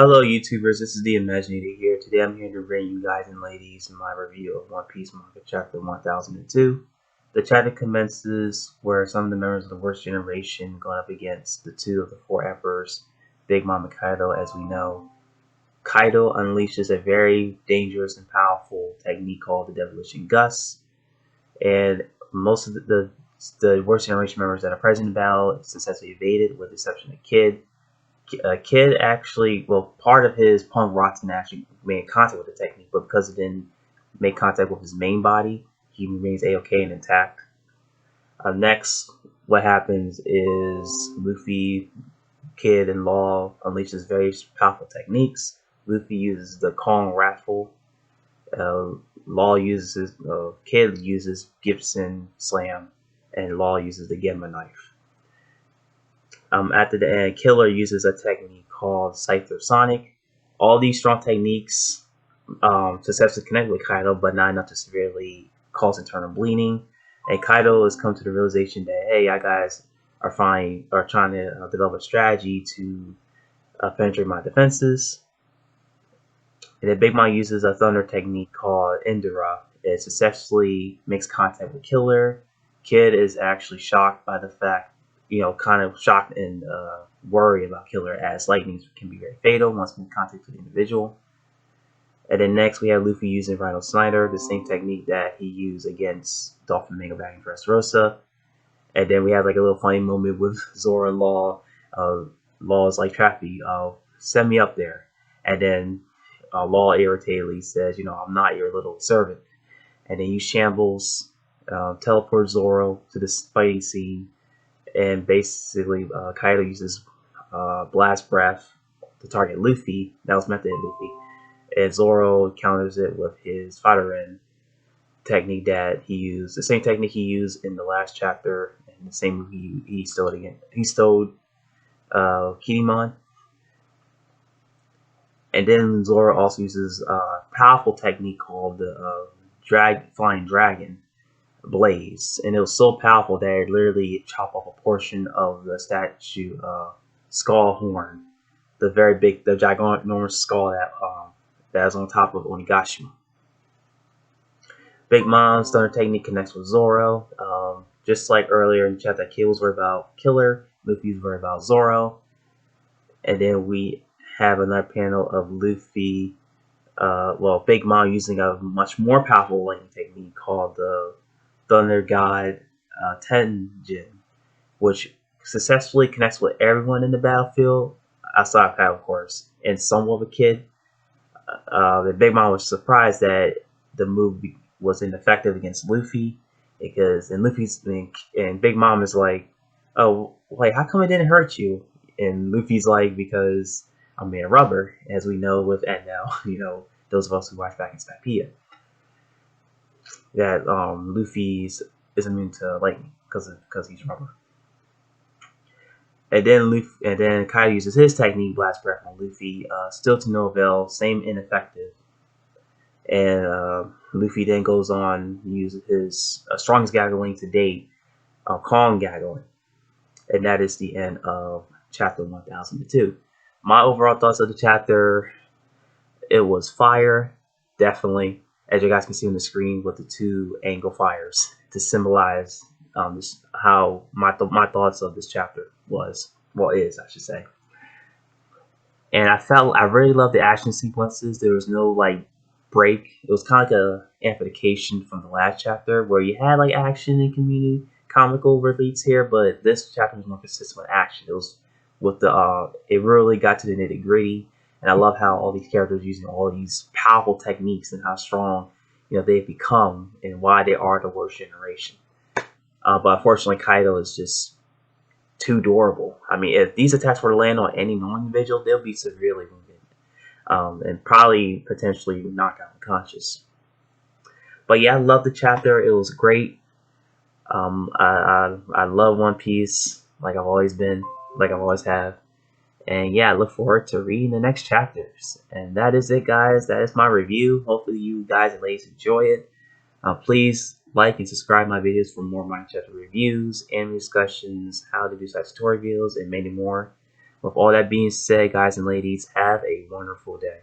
Hello YouTubers, this is the Imaginator here. Today I'm here to bring you guys and ladies my review of One Piece Manga Chapter 1002. The chapter commences where some of the members of the worst generation go up against the two of the four emperors, Big Mom and Kaido. As we know, Kaido unleashes a very dangerous and powerful technique called the Demolition Gust, and most of the worst generation members that are present in battle successfully evaded, with the exception of Kid. Kid actually, well, part of his punk rotten actually made contact with the technique, but because it didn't make contact with his main body, he remains a-okay and intact. Next, what happens is Luffy, Kid, and Law unleashes very powerful techniques. Luffy uses the Kong Raffle. Law uses Kid uses Gibson Slam, and Law uses the Gemma Knife. After the end, Killer uses a technique called Cypher Sonic. All these strong techniques successfully connect with Kaido, but not enough to severely cause internal bleeding. And Kaido has come to the realization that, hey, you guys are trying to develop a strategy to penetrate my defenses. And then Big Mom uses a thunder technique called Indira. It successfully makes contact with Killer. Kid is actually shocked by the fact, kind of shocked and worried about Killer, as lightning can be very fatal once in contact with the individual. And then next we have Luffy using Rhino Snyder, the same technique that he used against Dolphin Mega back in Dressrosa. And then we have like a little funny moment with Zoro and Law. Law is like, Trappy, send me up there. And then Law irritatedly says, I'm not your little servant. And then he shambles, teleports Zoro to this fighting scene. And basically, Kaido uses Blast Breath to target Luffy. That was meant to hit Luffy. And Zoro counters it with his Fighter-In technique that he used. The same technique he used in the last chapter, and the same move he stole again. He stole Kinemon. And then Zoro also uses a powerful technique called the Flying Dragon Blaze, and it was so powerful that it literally chopped off a portion of the statue skull horn, the ginormous skull that is on top of Onigashima. Big Mom's thunder technique connects with Zoro, just like earlier in the chapter. Kid was worried about Killer, Luffy was worried about Zoro, and then we have another panel of Luffy, Big Mom using a much more powerful lightning technique called the Thunder God Tenjin, which successfully connects with everyone in the battlefield, outside of Kyle, of course, and somewhat of a Kid. The Big Mom was surprised that the move was ineffective against Luffy, and Big Mom is like, oh, like, how come it didn't hurt you? And Luffy's like, because I'm made of rubber, as we know with Now, those of us who watch back in Stampede, that Luffy's is immune to lightning because he's rubber. And then Kaido uses his technique, Blast Breath, on Luffy, still to no avail, same ineffective. And Luffy then goes on to use his strongest gaggling to date, Kong gaggling. And that is the end of chapter 1002. My overall thoughts of the chapter: it was fire, definitely, as you guys can see on the screen with the two angle fires to symbolize how my thoughts of this chapter is, I should say. And I really loved the action sequences. There was no break. It was kind of like a amplification from the last chapter where you had like action and community comical reliefs here, but this chapter was more consistent with action. It was with it really got to the nitty gritty. And I love how all these characters using all these powerful techniques and how strong they've become and why they are the worst generation. But unfortunately, Kaido is just too durable. I mean, if these attacks were to land on any normal individual, they'll be severely wounded and probably potentially knocked out unconscious. But yeah, I love the chapter. It was great. I love One Piece like I've always been, like I've always have. And yeah, I look forward to reading the next chapters. And that is it, guys. That is my review. Hopefully you guys and ladies enjoy it. Please like and subscribe my videos for more Manga Chapter reviews, anime discussions, how to do such tutorials, and many more. With all that being said, guys and ladies, have a wonderful day.